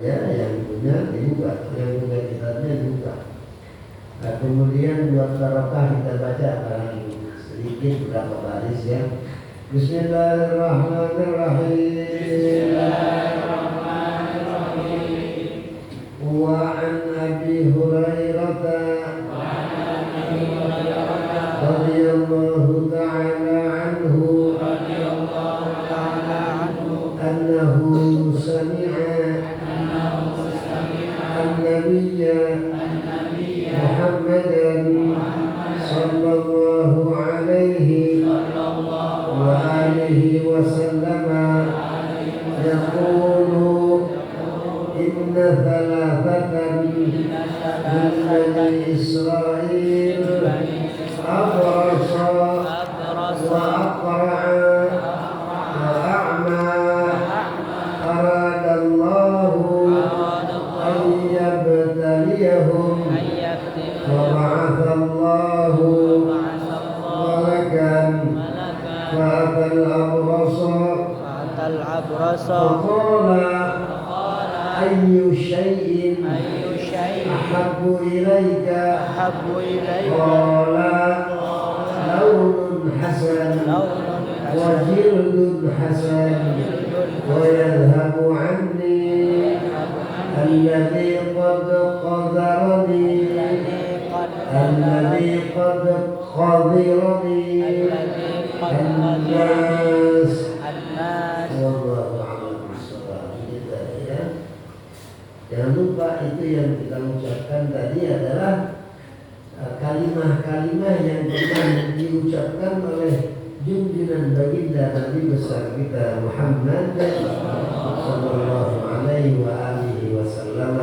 Ya, yang punya dibuka, yang punya kitabnya dibuka. Nah, kemudian buat barokah kita baca sedikit berapa baris ya. Bismillahirrahmanirrahim. Wa an Abi Hurairah radhiyallahu ta'ala anhu annahu sami'a النبي محمدا صلى الله عليه وآله وسلم يقول إن ثلاثة من بني إسرائيل أبرص وأقرع وأعمى أراد الله أن يبتليهم فبعث الله ملكا فأتى الأبرص فقال أي شيء أحب إليك قال لون حسن وجلد حسن ويذهب عني الذي قد قذرني الناس والله أعلم بالصواب. Ya. Jangan lupa itu yang kita ucapkan tadi adalah kalimah-kalimah yang pernah diucapkan oleh junjungan baginda Nabi besar kita Muhammad sallallahu alaihi wa alihi wasallam.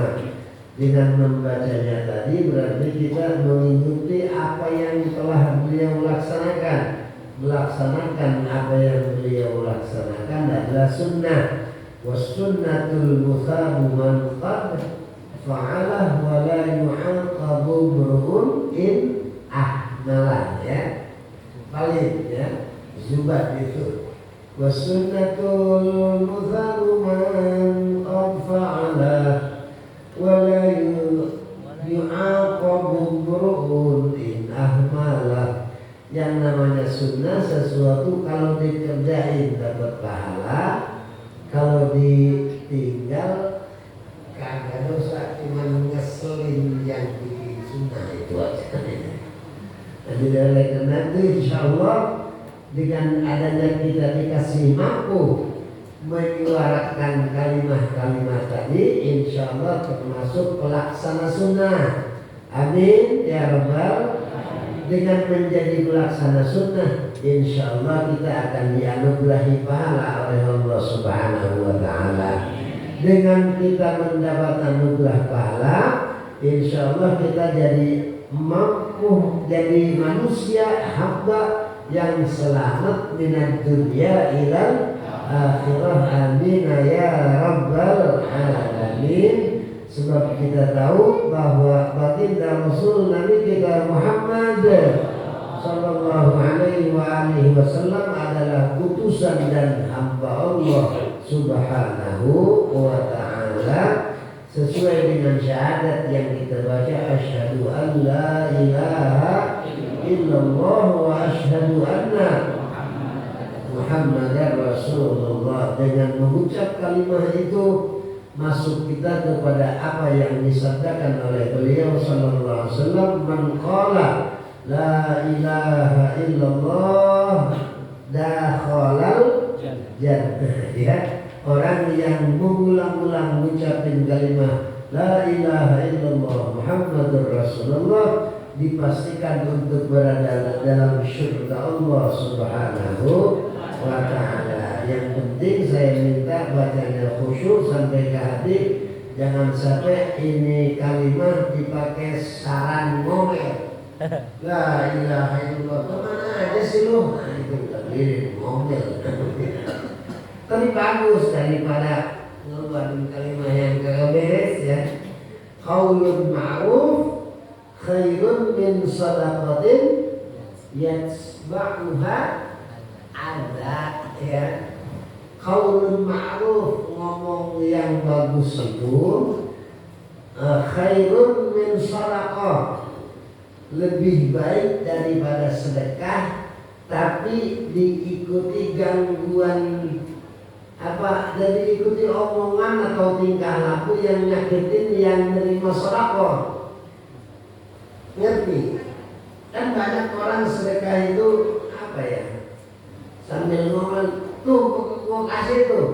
Dengan membacanya tadi berarti kita mengikuti apa yang telah beliau laksanakan. Melaksanakan apa yang beliau laksanakan adalah sunnah. Was-sunnatul muthabu man qad fa'alah wa la yu'aqabu mru'un in ahmalah ya. Paling ya. Zubat itu. Was-sunnatul muthabu man qad fa'alah wala yu'aqabu mru'un in ahmalah. Yang namanya sunnah sesuatu kalau dikerjain dapat pahala, kalau ditinggal kagak dosa, cuma ngeselin yang bikin sunnah itu aja. Jadi oleh karena itu insyaallah dengan adanya kita dikasih mampu menyuarakan kalimat-kalimat tadi, insyaallah termasuk pelaksana sunnah. Amin ya rabbal. Dengan menjadi pelaksana sunnah, insyaallah kita akan dianugerahi pahala oleh Allah Subhanahu wa Ta'ala. Dengan kita mendapat anugerah pahala, insyaallah kita jadi mampu jadi manusia hamba yang selamat minad dunya ilal akhirah. Amin ya rabbal alamin. Sebab kita tahu bahwa baginda Rasul Nabi kita Muhammad sallallahu alaihi wa alihi wasallam adalah utusan dan hamba Allah Subhanahu wa ta'ala, sesuai dengan syahadat yang kita baca, asyhadu an la ilaha illallah wa asyhadu anna Muhammadar Rasulullah. Dengan mengucap kalimat itu masuk kita kepada apa yang disabdakan oleh beliau sallallahu alaihi wasallam, man qala la ilaha illallah dakhalal jannah. Ya, orang yang mengulang-ulang mengucapkan kalimat la ilaha illallah Muhammadur Rasulullah dipastikan untuk berada dalam syurga Allah Subhanahu wa ta'ala. Yang penting saya minta bacanya khusyuk sampai ke hati. Jangan sampai ini kalimat dipakai saran ngomel. La ilaha illallah, kemana aja sih lu? Nah, itu berdiri ngomel. Tapi bagus daripada ngeluarin kalimat yang kagak beres ya. Qaulun ma'ruf khairun min sadaqatin yatsba'uha adza ya. Qaulun ma'ruf, ngomong ngomong yang bagus itu khairun min shadaqah, lebih baik daripada sedekah tapi diikuti gangguan dan diikuti omongan atau tingkah laku yang nyakitin yang nerima sedekah. Ngerti? Kan banyak orang sedekah itu sambil ngomong, tuh gua kasih tuh,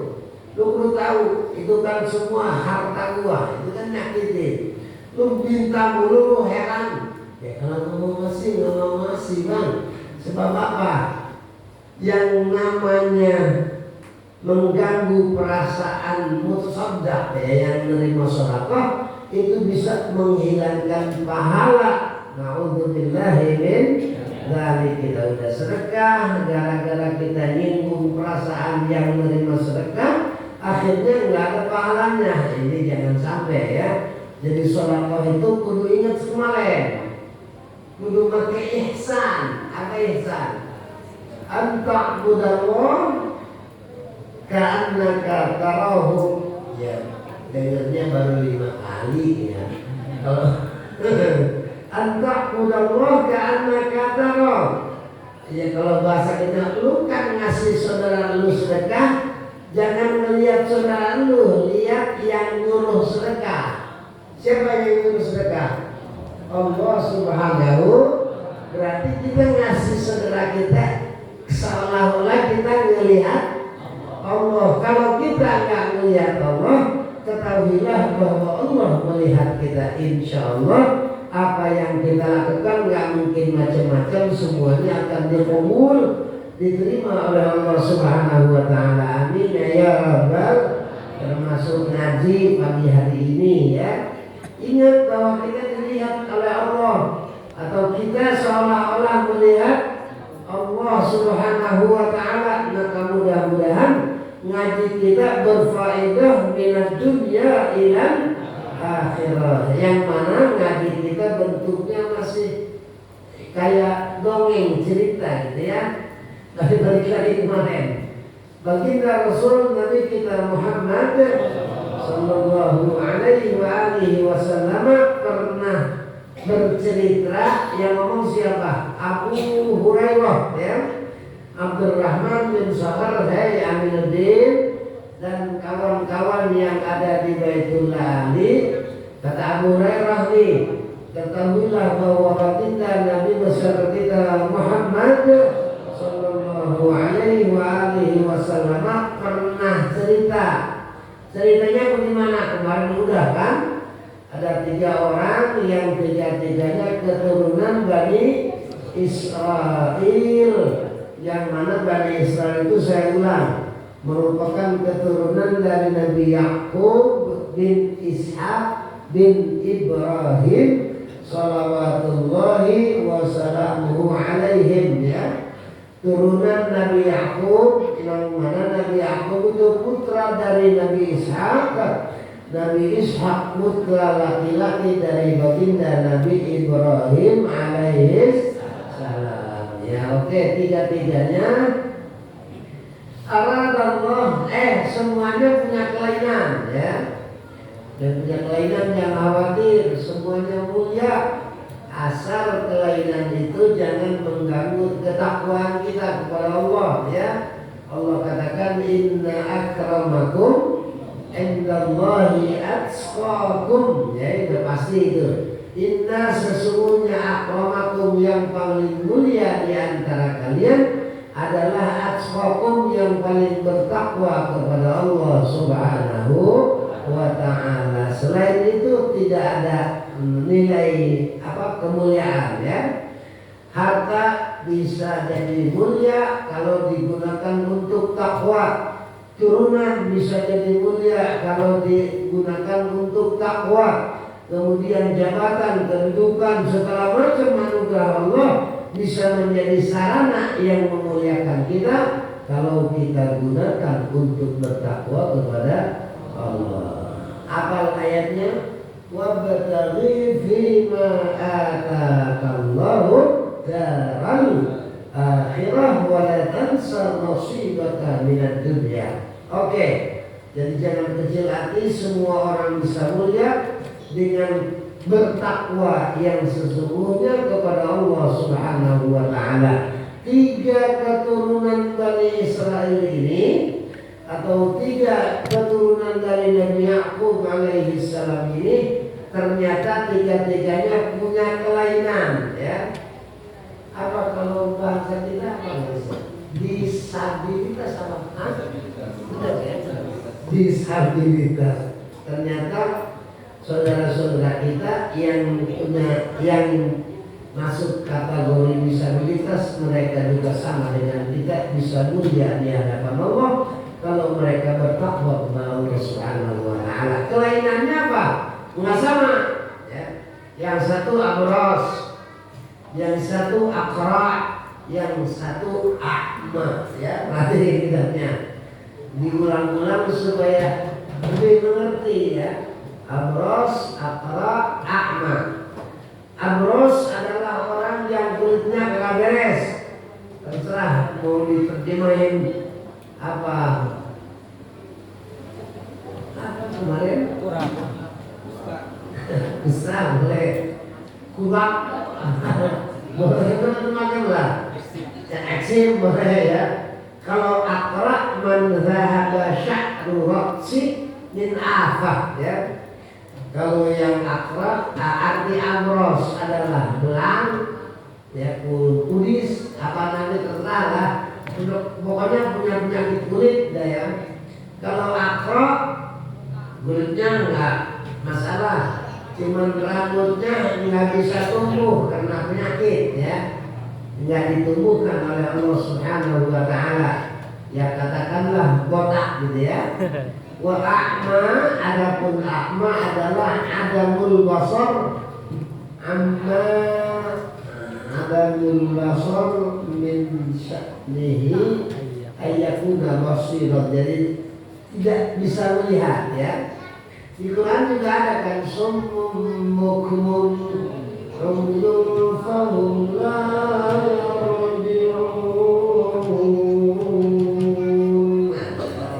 lu perlu tahu itu kan semua harta gua, itu kan nyakitin. Lu minta mulu, lu heran. Ya kalau kamu masih nggak mau masih bang, sebab apa? Yang namanya mengganggu perasaan mutasaddaq yang menerima sedekah itu bisa menghilangkan pahala. Na'udzubillahi min dzalik. Kita udah sedekah, gara-gara kita nyinggung perasaan yang menerima sedekah, akhirnya nggak ada pahalanya. Ini jangan sampai ya. Jadi sedekah itu kudu ingat kemarin, kudu pakai ihsan. Apa ihsan? Anta'budallah ka'annaka tarahu. Ya, dengarnya baru 5 kali ya. Kalau anta'budallah ka'annaka tarahu. Ya kalau bahasa kita, lu kan ngasih saudara lu sedekah, jangan melihat saudara lu, lihat yang nyuruh sedekah. Siapa yang nyuruh sedekah? Allah Subhanahu. Berarti kita ngasih saudara kita seolah-olah kita melihat Allah. Kalau kita nggak melihat Allah, ketahuilah bahwa Allah melihat kita. Insya Allah apa yang kita lakukan nggak mungkin macam-macam, semuanya akan dikabul, diterima oleh Allah Subhanahu wa Ta'ala. Amin ya Rabbal. Termasuk ngaji pagi hari ini ya. Ingat bahwa kita dilihat oleh Allah, atau kita seolah-olah melihat Allah Subhanahu wa Ta'ala. Maka mudah-mudahan ngaji kita berfaedah minad dunya ilal akhirah, yang mana ngaji kita bentuknya masih kayak dongeng cerita gitu ya. Tapi balik lagi kemarin, baginda Rasul Nabi kita Muhammad sallallahu alaihi wa alihi wasallam pernah bercerita, yang ngomong siapa? Abu Hurairah ya, Abdurrahman bin Sakhar, hai Aminuddin dan kawan-kawan yang ada di Baitullah Ali. Kata Abu Hurairah nih, ketahuilah bahwa baginda Nabi besar kita Muhammad sallallahu alaihi wa alihi wasallam pernah cerita. Ceritanya bagaimana? Kemarin udah kan? Ada 3 orang yang tiga-tiganya keturunan Bani Israel, yang mana Bani Israel itu, saya ulang, merupakan keturunan dari Nabi Yakub bin Ishaq bin Ibrahim salawatullahi wassalamuhu alaihim ya. Turunan Nabi Yakub, yang mana Nabi Yakub itu putra dari Nabi Ishaq. Nabi Ishaq putra laki-laki dari baginda Nabi Ibrahim alaihi salam. Ya oke, tiga-tiganya aradallah, semuanya punya kelainan ya. Dan punya kelainan, jangan khawatir, semuanya mulia. Asal kelainan itu jangan mengganggu ketakwaan kita kepada Allah ya. Allah katakan inna akramakum indallahi atqakum, ya itu pasti itu. Inna sesungguhnya akramakum, yang paling mulia di antara kalian adalah atqakum, yang paling bertakwa kepada Allah Subhanahu wa Ta'ala. Selain itu tidak ada nilai kemuliaan ya. Harta bisa jadi mulia kalau digunakan untuk takwa. Turunan bisa jadi mulia kalau digunakan untuk takwa. Kemudian jabatan, kedudukan, segala macam anugerah Allah bisa menjadi sarana yang memuliakan kita kalau kita gunakan untuk bertakwa kepada Allah. Apal ayatnya? Wabtaghi fima ataakallahu daral akhirah wa la tansa nasibaka minad dunya. Oke. Jadi jangan kecil hati, semua orang bisa mulia dengan bertakwa yang sesungguhnya kepada Allah Subhanahu wa taala. 3 keturunan Bani Israel ini atau 3 keturunan dari Nabi Yakub alaihi salam ini ternyata 3-tiganya punya kelainan, ya. Apa kalau bahasa kita apa? Disabilitas apa? Disabilitas. Ternyata saudara-saudara kita yang masuk kategori disabilitas, mereka juga sama dengan kita, bisa mulia di hadapan Allah kalau mereka bertakwa kepada Allah Subhanahu wa taala. Kelainannya apa? Nggak sama, ya. Yang satu abros, yang satu akra, yang satu a'ma, ya. Berarti kitabnya diulang-ulang supaya lebih mengerti, ya. Abros, akra, a'ma. Abros adalah orang yang kulitnya kagak beres. Terserah mau diterjemahin apa kemarin? Kurang. Besar boleh. Kurang. Boleh teman-teman lah. Eksim boleh, ya. Kalau akra man dhahaba sya'ru ra'si min afah, ya. Kalau yang akra, arti abros adalah belang, ya, kudis, apa namanya terserah lah. Pokoknya punya penyakit kulit, ya. Kalau akra, kulitnya enggak masalah, cuman rambutnya nggak bisa tumbuh karena penyakit, ya. Nggak ditumbuhkan oleh Allah Subhanahu wa taala. Ya katakanlah botak gitu, ya. Wa a'ma, adapun a'ma adalah adamul basar min sya'nihi ayyakuna basiran. Jadi tidak bisa melihat, ya. Di Quran juga ada kan summum bukmun umyun fahum la yarji'un,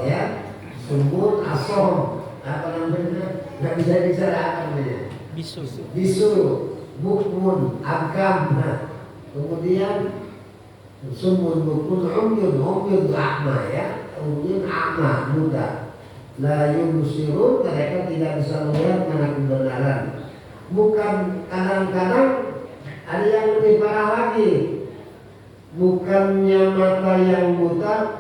ya. Sumbun asom, apa namanya, nggak bisa bicara, apa namanya, bisu, bukmun, abkam. Nah, kemudian sumbun bukmun umyun a'ma, ya. Umyun a'ma, buta. La yubsirun, mereka tidak bisa melihat mana kebenaran. Bukan, kadang-kadang ada yang lebih parah lagi. Bukannya mata yang buta,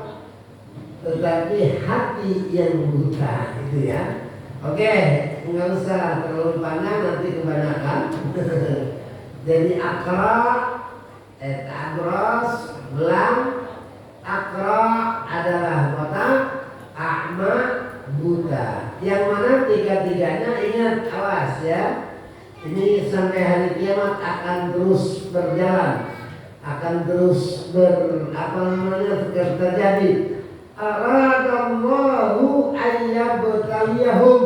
tetapi hati yang buta, itu, ya. Oke, nggak usah terlalu pandang, nanti kebanyakan. Jadi akra, agros, belang. Akra adalah botak, a'ma buta. Yang mana 3-tiganya, ingat, awas, ya. Ini sampai hari kiamat akan terus berjalan, akan terus terjadi. Aradallahu ayyabtaliyahum.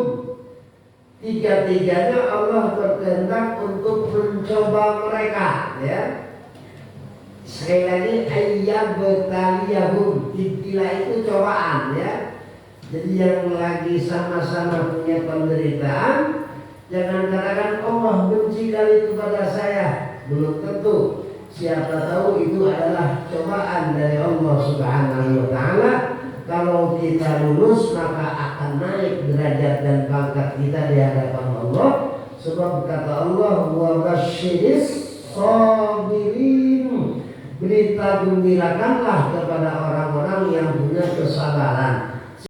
3-tiganya Allah berkehendak untuk mencoba mereka, ya. Sekali lagi, ayyabtaliyahum, ibtila itu cobaan, ya. Jadi yang lagi sama-sama punya penderitaan, jangan katakan Allah benci kali kepada saya. Belum tentu. Siapa tahu itu adalah cobaan dari Allah Subhanahu wa taala. Kalau kita lulus, maka akan naik derajat dan pangkat kita di hadapan Allah. Sebab kata Allah, wa basyiris sabirin, berita gembirakanlah kepada orang-orang yang punya kesabaran.